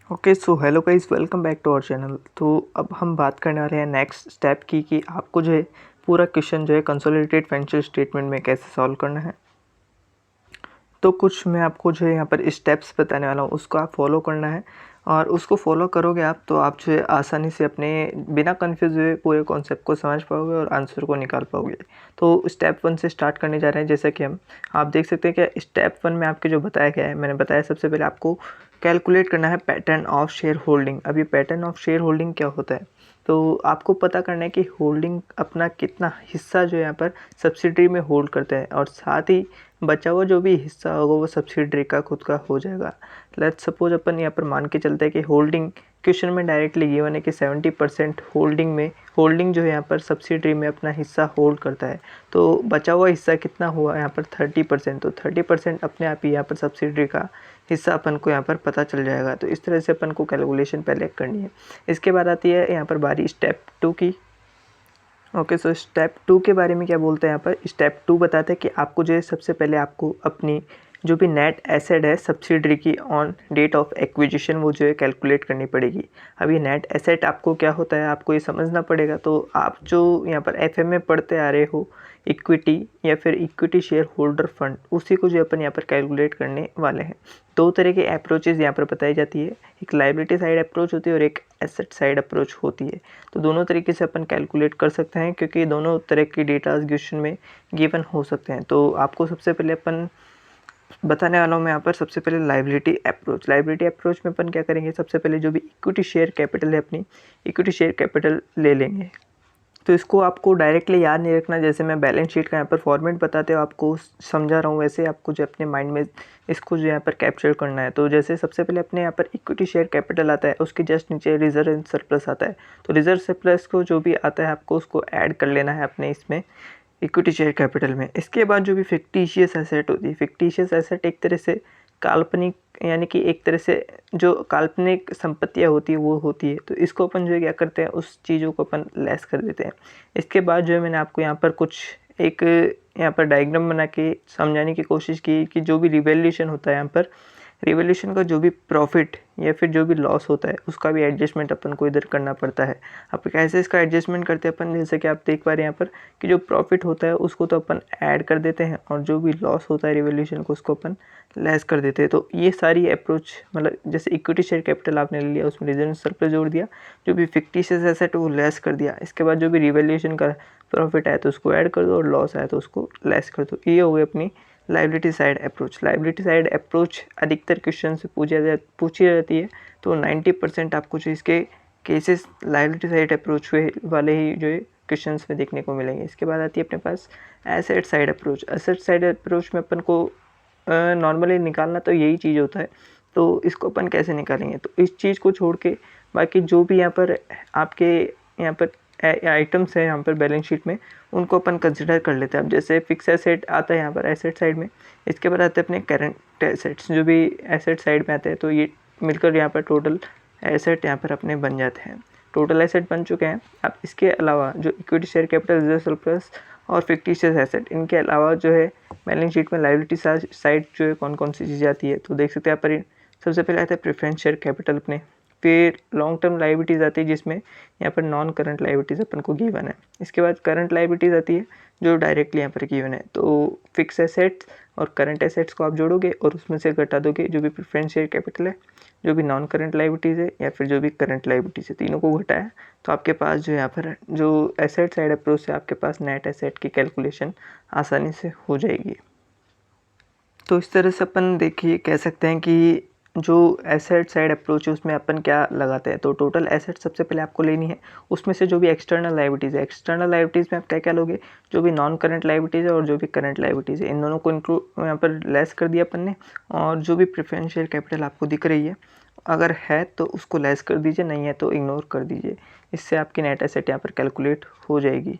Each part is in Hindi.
Okay so hello guys, welcome back to our channel. तो अब हम बात करने वाले हैं नेक्स्ट स्टेप की कि आपको जो है पूरा क्वेश्चन जो है कंसोलिडेटेड फाइनेंशियल स्टेटमेंट में कैसे सॉल्व करना है। तो कुछ मैं आपको जो है यहाँ पर स्टेप्स बताने वाला हूँ, उसको आप फॉलो करना है और उसको फॉलो करोगे आप तो आप जो है आसानी से अपने बिना कंफ्यूज हुए पूरे कॉन्सेप्ट को समझ पाओगे और आंसर को निकाल पाओगे। तो स्टेप 1 से स्टार्ट करने जा रहे हैं। जैसे कि आप देख सकते हैं कि स्टेप 1 में आपके जो बताया गया है, मैंने बताया सबसे पहले आपको कैलकुलेट करना है पैटर्न ऑफ शेयर होल्डिंग। अब ये पैटर्न ऑफ शेयर होल्डिंग क्या होता है, तो आपको पता करना है कि होल्डिंग अपना कितना हिस्सा जो यहाँ पर सब्सिडरी में होल्ड करते हैं और साथ ही बचा हुआ जो भी हिस्सा होगा वो सब्सिडरी का खुद का हो जाएगा। लेट्स सपोज अपन यहाँ पर मान के चलते हैं कि होल्डिंग क्वेश्चन में डायरेक्टली गिवन है कि 70% होल्डिंग जो है यहाँ पर सब्सिडरी में अपना हिस्सा होल्ड करता है। तो बचा हुआ हिस्सा कितना हुआ यहाँ पर 30%। तो 30% अपने आप ही यहाँ पर सब्सिडरी का हिस्सा अपन को यहाँ पर पता चल जाएगा। तो इस तरह से अपन को कैलकुलेशन पहले करनी है। इसके बाद आती है यहाँ पर बारी स्टेप 2 की। ओके सो स्टेप 2 के बारे में क्या बोलते हैं यहाँ पर। स्टेप 2 बताते हैं कि आपको जो है सबसे पहले आपको अपनी जो भी नेट एसेट है सब्सिडरी की ऑन डेट ऑफ एक्विजिशन वो जो है कैलकुलेट करनी पड़ेगी। अब ये नेट एसेट आपको क्या होता है आपको ये समझना पड़ेगा। तो आप जो यहाँ पर एफए में पढ़ते आ रहे हो इक्विटी या फिर इक्विटी शेयर होल्डर फंड, उसी को जो अपन यहाँ पर कैलकुलेट करने वाले हैं। दो तरह के अप्रोचेज़ यहाँ पर बताई जाती है, एक लाइबिलिटी साइड अप्रोच होती है और एक एसेट साइड अप्रोच होती है। तो दोनों तरीके से अपन कैलकुलेट कर सकते हैं क्योंकि दोनों तरह की डेटा क्वेश्चन में गिवन हो सकते हैं। तो आपको सबसे पहले अपन बताने वाला हूँ मैं यहाँ पर सबसे पहले लाइबिलिटी अप्रोच में अपन क्या करेंगे, सबसे पहले जो भी इक्विटी शेयर कैपिटल है अपनी इक्विटी शेयर कैपिटल ले लेंगे। तो इसको आपको डायरेक्टली याद नहीं रखना, जैसे मैं बैलेंस शीट का यहाँ पर फॉर्मेट बताते हो आपको समझा रहा हूँ वैसे आपको जो अपने माइंड में इसको जो यहाँ पर कैप्चर करना है। तो जैसे सबसे पहले अपने यहाँ पर इक्विटी शेयर कैपिटल आता है, उसके जस्ट नीचे रिजर्व एंड सरप्लस आता है। तो रिजर्व सरप्लस को जो भी आता है आपको उसको ऐड कर लेना है अपने इसमें इक्विटी शेयर कैपिटल में। इसके बाद जो भी फिक्टिशियस एसेट होती है, फिक्टिशियस एसेट एक तरह से काल्पनिक यानी कि एक तरह से जो काल्पनिक संपत्तियाँ होती है वो होती है। तो इसको अपन जो है क्या करते हैं उस चीज़ों को अपन लेस कर देते हैं। इसके बाद जो है मैंने आपको यहाँ पर कुछ एक यहाँ पर डायग्राम बना के समझाने की कोशिश की कि जो भी रिवैल्यूएशन होता है यहाँ पर रिवैल्यूएशन का जो भी प्रॉफिट या फिर जो भी लॉस होता है उसका भी एडजस्टमेंट अपन को इधर करना पड़ता है। अब कैसे इसका एडजस्टमेंट करते हैं अपन, जैसे कि आप देख पा रहे हैं यहाँ पर कि जो प्रॉफिट होता है उसको तो अपन ऐड कर देते हैं और जो भी लॉस होता है रिवैल्यूएशन को उसको अपन लेस कर देते हैं। तो ये सारी अप्रोच मतलब जैसे इक्विटी शेयर कैपिटल आपने ले लिया उसमें रिजर्व सरप्लस जोड़ दिया, जो भी फिक्टिशियस एसेट वो लेस कर दिया। इसके बाद जो भी रिवैल्यूएशन का प्रॉफिट आया तो उसको ऐड कर दो और लॉस आया तो उसको लेस कर दो। ये हो गई अपनी liability side approach. Liability side approach अधिकतर क्वेश्चन से पूछी जाती है। तो 90% आपको जो इसके केसेस लाइबिलिटी साइड अप्रोच वाले ही जो है क्वेश्चंस में देखने को मिलेंगे। इसके बाद आती है अपने पास asset side approach. Asset side approach में अपन को नॉर्मली निकालना तो यही चीज़ होता है। तो इसको अपन कैसे निकालेंगे, तो इस चीज़ को छोड़ के बाकी जो भी यहाँ पर आपके यहाँ पर आइटम्स है यहाँ पर बैलेंस शीट में उनको अपन कंसिडर कर लेते हैं। अब जैसे फिक्स एसेट आता है यहाँ पर एसेट साइड में, इसके बाद आते हैं अपने करंट एसेट्स जो भी एसेट साइड में आते हैं। तो ये मिलकर यहाँ पर टोटल एसेट यहाँ पर अपने बन जाते हैं। टोटल एसेट बन चुके हैं। अब इसके अलावा जो equity share capital reserve surplus और फिक्टिशियस एसेट, इनके अलावा जो है बैलेंस शीट में लायबिलिटी साइड जो है कौन कौन सी चीज़ें आती है, तो देख सकते हैं यहाँ पर सबसे पहले आता है प्रेफरेंस शेयर कैपिटल अपने, फिर लॉन्ग टर्म लायबिलिटीज़ आती है जिसमें यहाँ पर नॉन करंट लायबिलिटीज़ अपन को गिवन है। इसके बाद करंट लायबिलिटीज़ आती है जो डायरेक्टली यहाँ पर गिवन है। तो फिक्स एसेट्स और करंट एसेट्स को आप जोड़ोगे और उसमें से घटा दोगे जो भी प्रेफरेंस शेयर कैपिटल है, जो भी नॉन करंट लायबिलिटीज़ है या फिर जो भी करंट लायबिलिटीज़ है, तीनों को घटाया तो आपके पास जो यहाँ पर जो एसेट साइड अप्रोच से आपके पास नेट एसेट की कैलकुलेशन आसानी से हो जाएगी। तो इस तरह से अपन देखिए कह सकते हैं कि जो एसेट साइड अप्रोच है उसमें अपन क्या लगाते हैं। तो टोटल एसेट सबसे पहले आपको लेनी है, उसमें से जो भी एक्सटर्नल लायबिलिटीज़ है, एक्सटर्नल लायबिलिटीज़ में आप क्या क्या लोगे, जो भी नॉन करंट लायबिलिटीज़ है और जो भी करंट लायबिलिटीज़ है, इन दोनों को इंक्लूड यहाँ पर लेस कर दिया अपन ने। और जो भी प्रेफरेंशियल कैपिटल आपको दिख रही है अगर है तो उसको लेस कर दीजिए, नहीं है तो इग्नोर कर दीजिए। इससे आपकी नेट एसेट यहाँ पर कैलकुलेट हो जाएगी।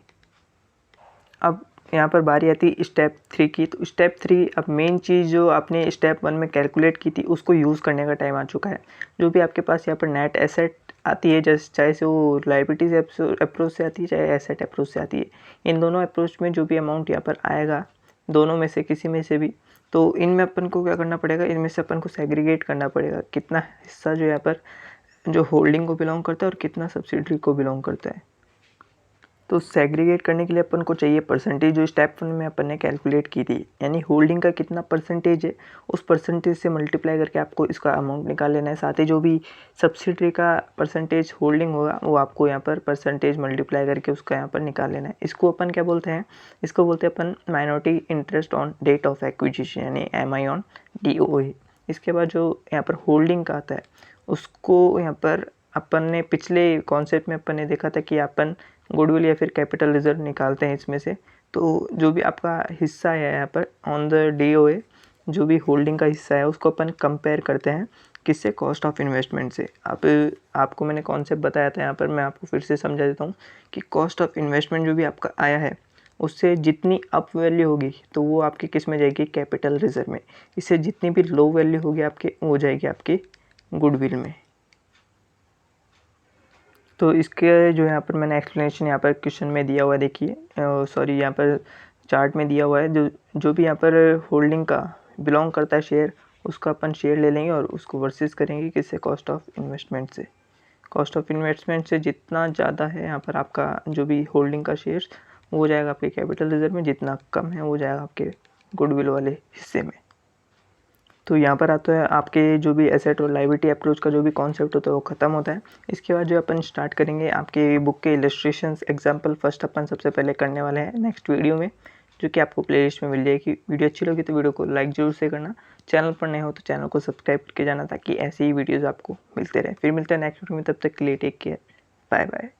अब यहाँ पर बारी आती है स्टेप 3 की। तो स्टेप 3 अब मेन चीज़ जो आपने स्टेप 1 में कैलकुलेट की थी उसको यूज़ करने का टाइम आ चुका है। जो भी आपके पास यहाँ पर नेट एसेट आती है, जैसे चाहे से वो लायबिलिटीज अप्रोच से आती है चाहे एसेट अप्रोच से आती है, इन दोनों अप्रोच में जो भी अमाउंट यहाँ पर आएगा दोनों में से किसी में से भी तो इनमें अपन को क्या करना पड़ेगा, इनमें से अपन को सेग्रीगेट करना पड़ेगा कितना हिस्सा जो यहाँ पर जो होल्डिंग को बिलोंग करता है और कितना सब्सिडरी को बिलोंग करता है। तो सेग्रीगेट करने के लिए अपन को चाहिए परसेंटेज, जो स्टेप 1 में अपन ने कैलकुलेट की थी, यानी होल्डिंग का कितना परसेंटेज है उस परसेंटेज से मल्टीप्लाई करके आपको इसका अमाउंट निकाल लेना है। साथ ही जो भी सब्सिडरी का परसेंटेज होल्डिंग होगा वो आपको यहाँ पर परसेंटेज मल्टीप्लाई करके उसका यहाँ पर निकाल लेना है। इसको अपन क्या बोलते हैं, इसको बोलते हैं अपन minority interest on date of acquisition, यानी MI ऑन DOA। इसके बाद जो यहाँ पर होल्डिंग का आता है उसको यहाँ पर अपन ने पिछले कॉन्सेप्ट में अपन ने देखा था कि अपन गुडविल या फिर कैपिटल रिजर्व निकालते हैं इसमें से। तो जो भी आपका हिस्सा है यहाँ पर ऑन द DOA, जो भी होल्डिंग का हिस्सा है उसको अपन कंपेयर करते हैं किससे, कॉस्ट ऑफ इन्वेस्टमेंट से। आपको मैंने कॉन्सेप्ट बताया था, यहाँ पर मैं आपको फिर से समझा देता हूँ कि कॉस्ट ऑफ इन्वेस्टमेंट जो भी आपका आया है उससे जितनी अप वैल्यू होगी तो वो आपकी किस में जाएगी, कैपिटल रिजर्व में। इससे जितनी भी लो वैल्यू होगी आपकी वो जाएगी आपकी गुडविल में। तो इसके जो यहाँ पर मैंने एक्सप्लेनेशन यहाँ पर क्वेश्चन में दिया हुआ है, देखिए सॉरी यहाँ पर चार्ट में दिया हुआ है, जो भी यहाँ पर होल्डिंग का बिलोंग करता है शेयर, उसका अपन शेयर ले लेंगे और उसको वर्सेस करेंगे किससे, कॉस्ट ऑफ इन्वेस्टमेंट से। कॉस्ट ऑफ इन्वेस्टमेंट से जितना ज़्यादा है यहाँ पर आपका जो भी होल्डिंग का शेयर वो हो जाएगा आपके कैपिटल रिजर्व में, जितना कम है वो जाएगा आपके गुडविल वाले हिस्से में। तो यहाँ पर आता है आपके जो भी एसेट और लायबिलिटी अप्रोच का जो भी कॉन्सेप्ट होता है वो ख़त्म होता है। इसके बाद जो अपन स्टार्ट करेंगे आपके बुक के इलस्ट्रेशंस एग्जांपल फर्स्ट अपन सबसे पहले करने वाले हैं नेक्स्ट वीडियो में, जो कि आपको प्लेलिस्ट में मिल जाएगी। वीडियो अच्छी लगी तो वीडियो को लाइक जरूर से करना, चैनल पर नए हो तो चैनल को सब्सक्राइब करके जाना ताकि ऐसे ही वीडियोज़ आपको मिलते रहे। फिर मिलते हैं नेक्स्ट वीडियो में, तब तक के लिए टेक केयर, बाय बाय।